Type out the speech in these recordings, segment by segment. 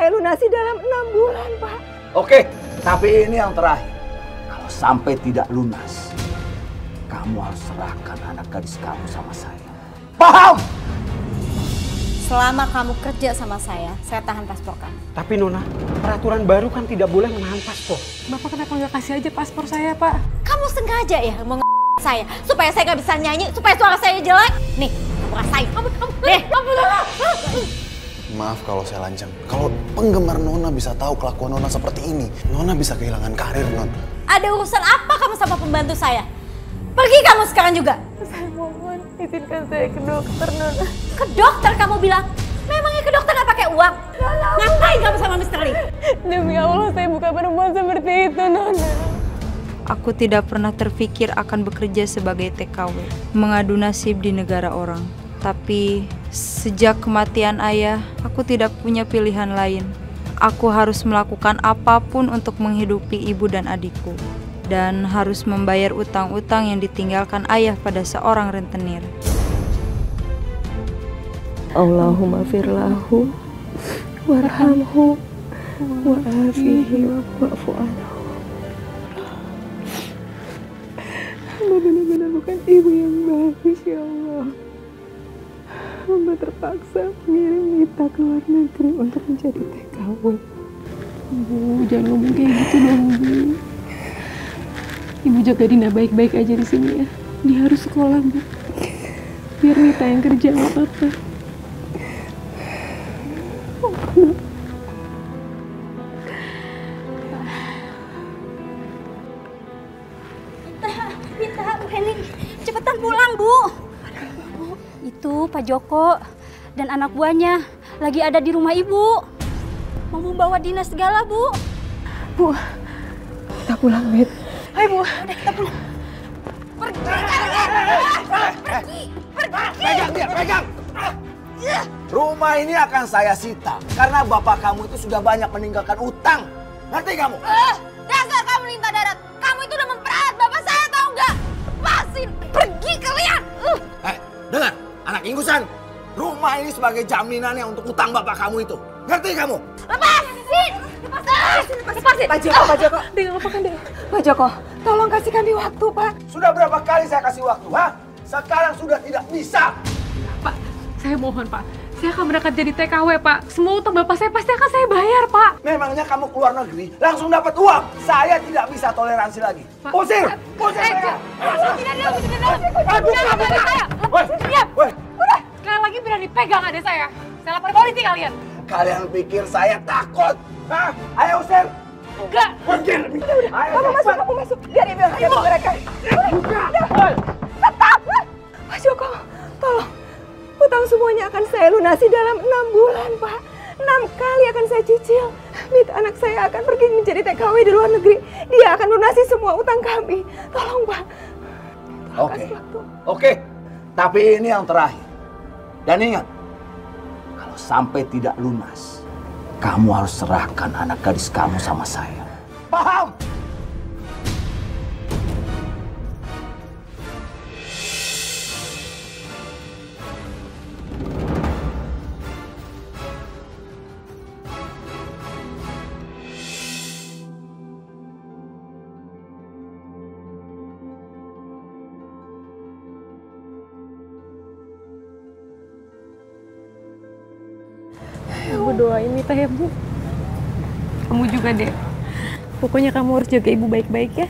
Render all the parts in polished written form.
saya lunasi dalam 6 bulan, Pak. Oke, tapi ini yang terakhir. Kalau sampai tidak lunas, kamu harus serahkan anak gadis kamu sama saya. Paham? Selama kamu kerja sama saya tahan paspor kamu. Tapi Nona, peraturan baru kan tidak boleh menahan paspor. Bapak kenapa nggak kasih aja paspor saya, Pak? Kamu sengaja ya mau saya supaya saya nggak bisa nyanyi, supaya suara saya jelek. Nih, kamu rasain. Nih, Maaf kalau saya lancang. Kalau penggemar Nona bisa tahu kelakuan Nona seperti ini, Nona bisa kehilangan karir, Non. ada urusan apa kamu sama pembantu saya? Pergi kamu sekarang juga. Saya mohon, izinkan saya ke dokter, Nona. Ke dokter kamu bilang? Memangnya ke dokter nggak pakai uang? Ngapain kamu sama Mr. Lee? Demi Allah, saya bukan perempuan seperti itu, Nona. Aku tidak pernah terpikir akan bekerja sebagai TKW, mengadu nasib di negara orang. Tapi sejak kematian ayah, aku tidak punya pilihan lain. Aku harus melakukan apapun untuk menghidupi ibu dan adikku. Dan harus membayar utang-utang yang ditinggalkan ayah pada seorang rentenir. Allahumma firlahu, warhamhu, wa'afihi, wa'fu anhu. Hamba benar-benar bukan ibu yang bagus, ya Allah. Hamba terpaksa mengirim Mita ke luar negeri untuk menjadi TKW. Bu, jangan ngomong kayak gitu dong, Bu. Ibu jaga Dina baik-baik aja di sini ya. Dia harus sekolah, Bu. Biar Mita yang kerja, nggak apa-apa. Mita, Bu Heli, cepetan pulang, Bu. Itu Pak Joko dan anak buahnya lagi ada di rumah Ibu. Mau membawa Dina segala, Bu. Bu, kita pulang, Mit. Ayo, Bu. Udah, kita pulang. Pergi. Pegang dia, pegang! Rumah ini akan saya sita karena bapak kamu itu sudah banyak meninggalkan utang. Ngerti kamu? Dasar kamu lintah darat. Kamu itu udah memperalat bapak saya, tahu nggak? Lepasin. Pergi kalian. Dengar, anak ingusan. Rumah ini sebagai jaminannya untuk utang bapak kamu itu. Ngerti kamu? Lepasin. Lepasin. Pak Joko. Dengan apa kan, Dek? Pak Joko, tolong kasih kami waktu, Pak. Sudah berapa kali saya kasih waktu, ha? Sekarang sudah tidak bisa. Pak, saya mohon, Pak. Saya akan berangkat jadi TKW, Pak. Semua utang bapak saya pasti akan saya bayar, Pak. Memangnya kamu keluar negeri langsung dapat uang? Saya tidak bisa toleransi lagi. Pak. Usir! Usir saya! Woi, Udah, sekali lagi berani pegang adik saya. Saya lapor polisi kalian. kalian pikir saya takut? Hah? Ayo usir! Enggak. Pergi! Ayo, Kamu masuk. Biar ibu yang jaga mereka. Tetap! Pak Joko, tolong. Utang semuanya akan saya lunasi dalam 6 bulan, Pak. 6 kali akan saya cicil. Mit, anak saya akan pergi menjadi TKW di luar negeri. Dia akan lunasi semua utang kami. Tolong, Pak. Tolong kasih waktu. Oke. Tapi ini yang terakhir. Dan ingat, kalau sampai tidak lunas, kamu harus serahkan anak gadis kamu sama saya. Paham? Ibu doain Mita ya, Bu. Kamu juga, Dek. Pokoknya kamu harus jaga ibu baik-baik ya.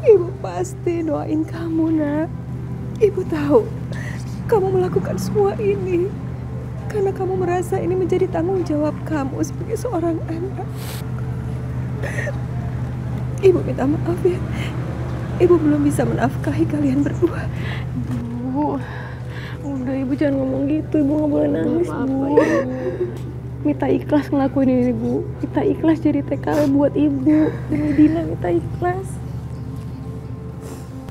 Ibu pasti doain kamu, Nak. Ibu tahu kamu melakukan semua ini karena kamu merasa ini menjadi tanggung jawab kamu sebagai seorang anak. Ibu minta maaf ya. Ibu belum bisa menafkahi kalian berdua. Bu, udah Ibu jangan ngomong gitu. Ibu nggak boleh nangis, Bu. Mita ikhlas ngelakuin ini, Bu. Mita ikhlas jadi TKW buat Ibu. Demi Dina, Mita ikhlas.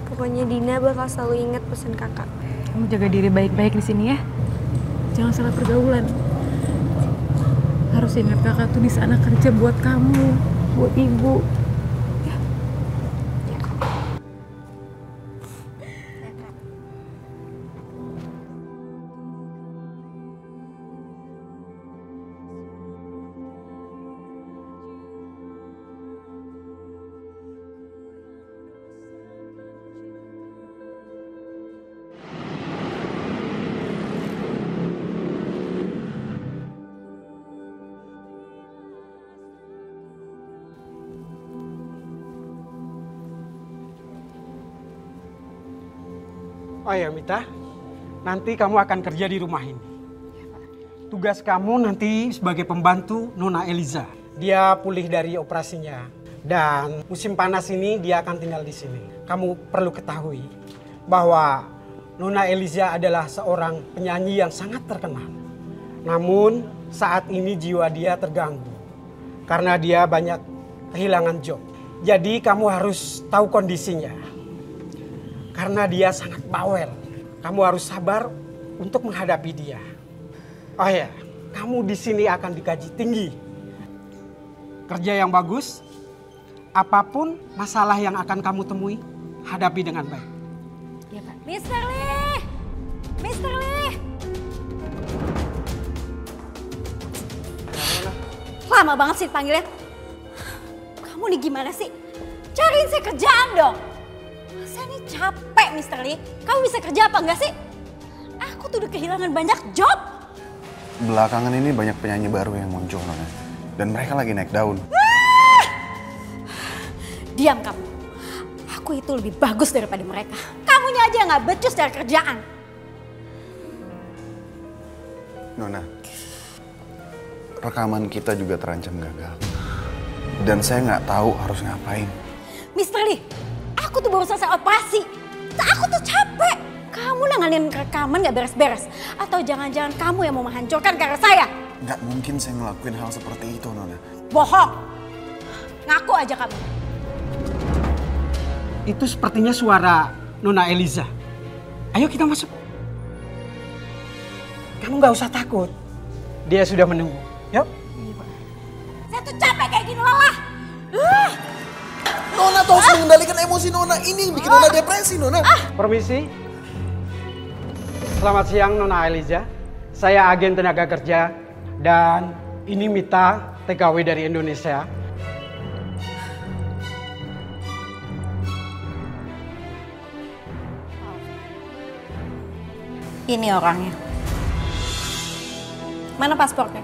Pokoknya Dina bakal selalu ingat pesan kakak. Kamu jaga diri baik-baik di sini ya. Jangan salah pergaulan. Harus ingat kakak tuh di sana kerja buat kamu, buat Ibu. Oh ya Mita, nanti kamu akan kerja di rumah ini. Tugas kamu nanti sebagai pembantu Nona Eliza. Dia pulih dari operasinya. Dan musim panas ini dia akan tinggal di sini. Kamu perlu ketahui bahwa Nona Eliza adalah seorang penyanyi yang sangat terkenal. Namun saat ini jiwa dia terganggu. Karena dia banyak kehilangan job. Jadi kamu harus tahu kondisinya. Karena dia sangat bawel. Kamu harus sabar untuk menghadapi dia. Oh ya, kamu di sini akan dikaji tinggi. Kerja yang bagus, apapun masalah yang akan kamu temui, hadapi dengan baik. Iya Pak. Mister Lee! Mister Lee! Lama banget sih panggilnya. Kamu nih gimana sih? Cariin saya kerjaan dong. Saya nih capek Mister Lee. Kamu bisa kerja apa enggak sih? Aku tuh udah kehilangan banyak job. Belakangan ini banyak penyanyi baru yang muncul, Nona. Dan mereka lagi naik daun. Diam kamu. Aku itu lebih bagus daripada mereka. Kamunya aja nggak becus dari kerjaan. Nona, rekaman kita juga terancam gagal. Dan saya nggak tahu harus ngapain. Mister Lee, aku tuh baru selesai operasi. Aku tuh capek. Kamu nanganin rekaman gak beres-beres. Atau jangan-jangan kamu yang mau menghancurkan karir saya? Nggak mungkin saya ngelakuin hal seperti itu, Nona. Bohong. Ngaku aja kamu. Itu sepertinya suara Nona Eliza. Ayo kita masuk. Kamu nggak usah takut. Dia sudah menunggu. Yuk. Saya tuh capek kayak gini lelah. Nona tahu harus mengendalikan emosi Nona. Ini yang bikin Nona depresi, Nona. Permisi. Selamat siang Nona Eliza. Saya agen tenaga kerja dan ini Mita, TKW dari Indonesia. Ini orangnya. Mana paspornya?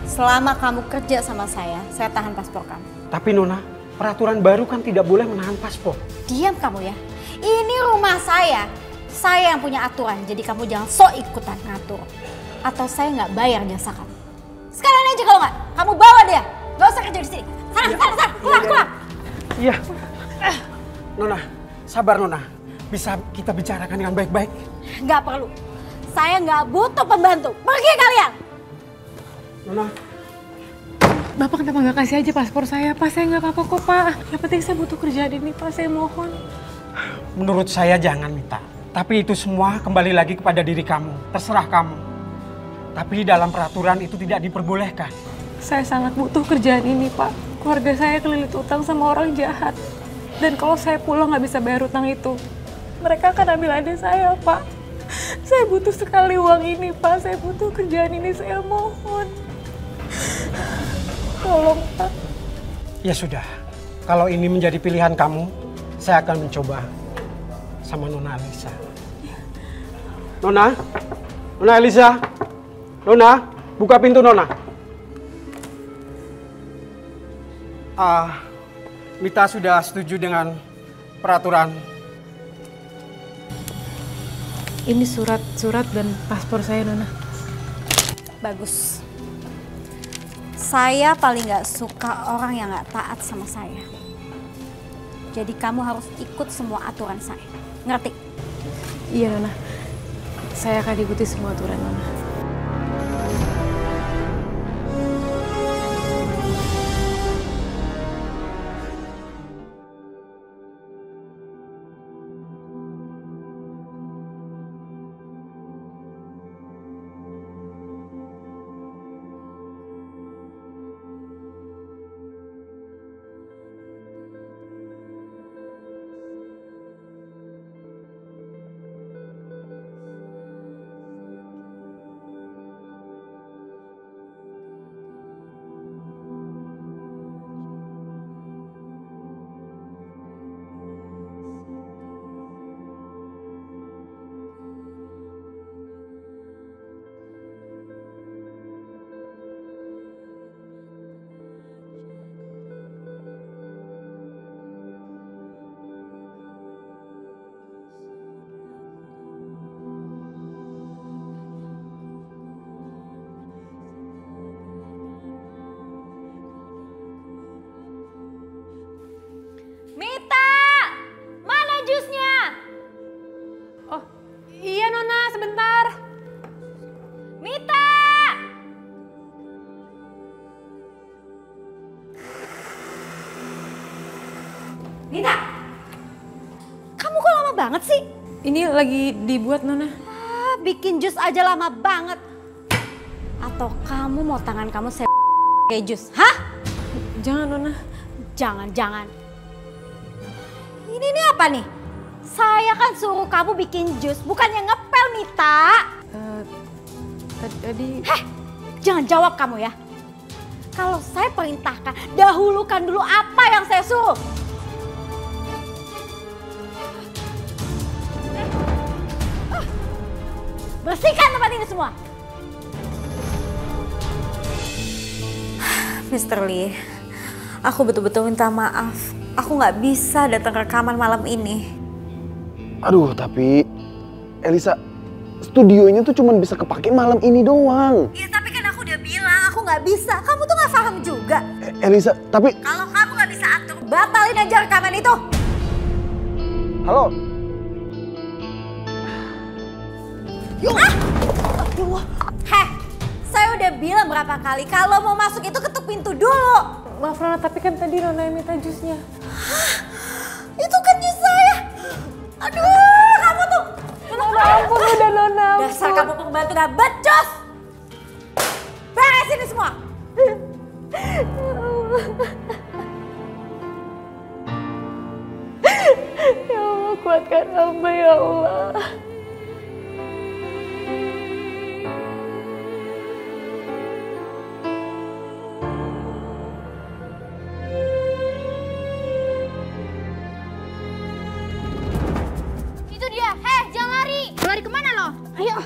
Selama kamu kerja sama saya tahan paspor kamu. Tapi Nona, peraturan baru kan tidak boleh menahan paspor. Diam kamu ya. Ini rumah saya. Saya yang punya aturan, jadi kamu jangan sok ikutan ngatur. Atau saya nggak bayar jasa kamu. Sekalian aja kalau nggak, kamu bawa dia. Nggak usah kerja di sini. Sana, keluar. Iya. Nona, sabar Nona. Bisa kita bicarakan dengan baik-baik. Nggak perlu. Saya nggak butuh pembantu. Pergi kalian. Nona. Bapak kenapa nggak kasih aja paspor saya, Pak? Saya nggak apa-apa kok, Pak. Yang penting saya butuh kerjaan ini, Pak. Saya mohon. Menurut saya jangan minta. Tapi itu semua kembali lagi kepada diri kamu. Terserah kamu. Tapi dalam peraturan itu tidak diperbolehkan. Saya sangat butuh kerjaan ini, Pak. Keluarga saya kelilit utang sama orang jahat. Dan kalau saya pulang nggak bisa bayar utang itu, mereka akan ambil adik saya, Pak. Saya butuh sekali uang ini, Pak. Saya butuh kerjaan ini, saya mohon. Tolong, Pak. Ya sudah, kalau ini menjadi pilihan kamu, saya akan mencoba sama Nona Eliza. Nona Eliza, Nona, buka pintu Nona. Mita sudah setuju dengan peraturan. Ini surat dan paspor saya, Nona. Bagus. Saya paling nggak suka orang yang nggak taat sama saya. Jadi kamu harus ikut semua aturan saya. Ngerti? Iya, Nona. Saya akan ikuti semua aturan, Nona. Mita, kamu kok lama banget sih? Ini lagi dibuat, Nona. Bikin jus aja lama banget. Atau kamu mau tangan kamu saya kayak jus? Hah? Jangan, Nona. Jangan. Ini apa nih? Saya kan suruh kamu bikin jus, bukannya ngepel, Mita. Tadi... Jangan jawab kamu ya. Kalau saya perintahkan, dahulukan dulu apa yang saya suruh. Bersihkan tempat ini semua. Mr. Lee, aku betul-betul minta maaf. Aku nggak bisa datang rekaman malam ini. Aduh, tapi Elisa, studio ini tuh cuma bisa kepake malam ini doang. Iya, tapi kan aku udah bilang aku nggak bisa. Kamu tuh nggak paham juga. Elisa, tapi... Kalau kamu nggak bisa atur, batalin aja rekaman itu. Halo? Aduh, saya udah bilang berapa kali kalau mau masuk itu ketuk pintu dulu. Maaf, Nona, tapi kan tadi Nona yang minta jusnya. Itu kan jus saya. Aduh, kamu tuh. Nona, ampun udah, Nona. Dasar kamu pembantu gak becus. Beresin ini semua. Ya Allah, kuatkan hamba ya Allah. Itu dia. Jangan lari. Lari kemana lo? Ayo.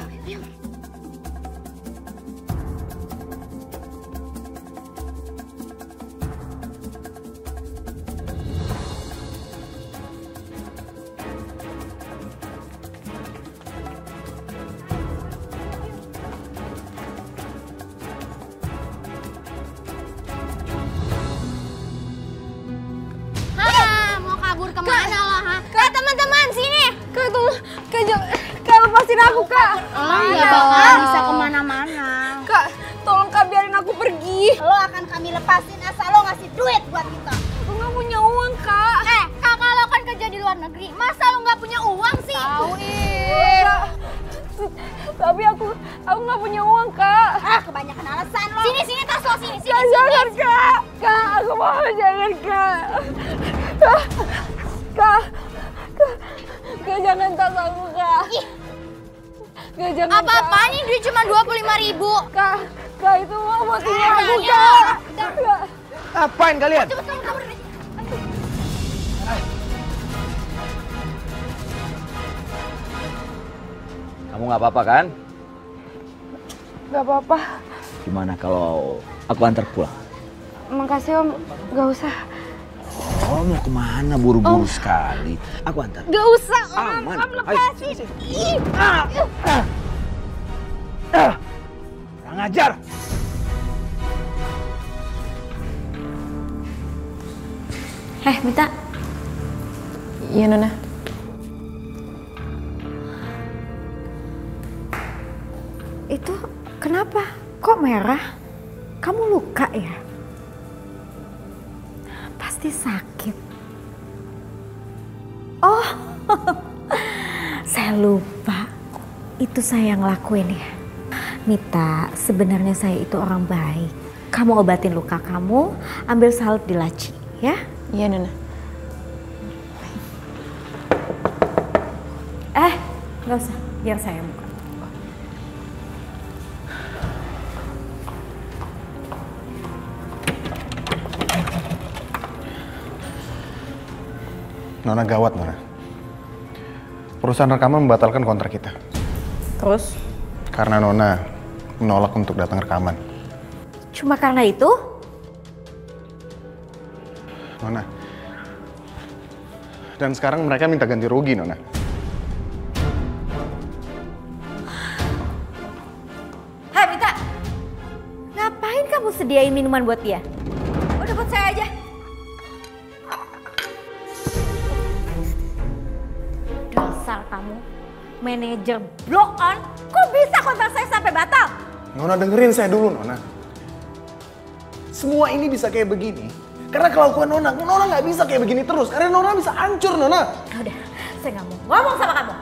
Mau kabur kemana lo, ha? Teman-teman, sini. Kak, lepasin aku, Kak. Ya bakalan bisa kemana-mana. Kak, tolong Kak, biarin aku pergi. Lo akan kami lepasin asal lo ngasih duit buat kita. Aku nggak punya uang, Kak. Kakak lo kan kerja di luar negeri. Masa lo nggak punya uang sih? Tahu, tapi aku nggak punya uang, Kak. Kebanyakan alasan lo. Sini tas lo, sini. Kak, jangan, Kak. Kak, aku mau jangan, Kak. Kak, jangan tas aku, Kak. Kak, jangan, Apa-apaan ini duit cuma 25.000. Kak, itu uang buat tinggal aku, Kak. Kak. Ngapain kalian? Cepet kamu kabur. Kamu nggak apa-apa kan? Gak apa-apa. Gimana kalau aku antar pulang? Makasih, Om. Gak usah. Oh, mau kemana buru-buru sekali? Aku antar. Gak usah, Om. Aman. Om, lepasin. Kurang ajar. Mita. Iya, Nona. Itu kenapa? Kok merah? Kamu luka ya? Pasti sakit. Oh, saya lupa. Itu saya yang ngelakuin ya. Mita, sebenarnya saya itu orang baik. Kamu obatin luka kamu, ambil salep di laci, ya? Iya, Nona. Nggak usah, biar saya buka. Nona, gawat, Nona. Perusahaan rekaman membatalkan kontrak kita. Terus? Karena Nona menolak untuk datang rekaman. Cuma karena itu? Nona. Dan sekarang mereka minta ganti rugi, Nona. Hai, Mita. Ngapain kamu sediain minuman buat dia? Udah buat saya aja. Dasar kamu, manajer blow on. Kok bisa kontrak saya sampai batal? Nona, dengerin saya dulu, Nona. Semua ini bisa kayak begini Karena kelakuan Nona nggak bisa kayak begini terus. Karena Nona bisa hancur, Nona. Udah, saya nggak mau ngomong sama kamu.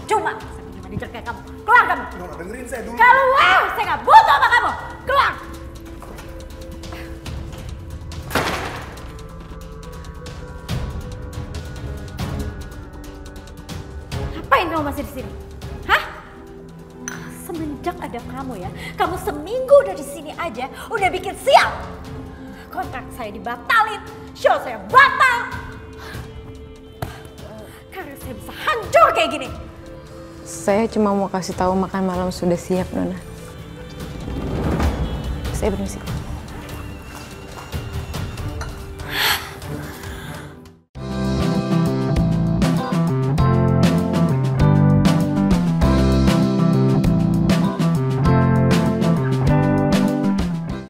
Cuma saya punya manajer kayak kamu. Keluar kamu. Nona dengerin saya dulu. Keluar, saya nggak butuh sama kamu. Keluar. Ngapain kamu masih di sini? Hah? Semenjak ada kamu ya, kamu seminggu udah di sini aja, udah bikin sial. Kontrak saya dibatalin, show saya batal. Karena saya bisa hancur kayak gini. Saya cuma mau kasih tahu makan malam sudah siap, Nona. Saya permisi.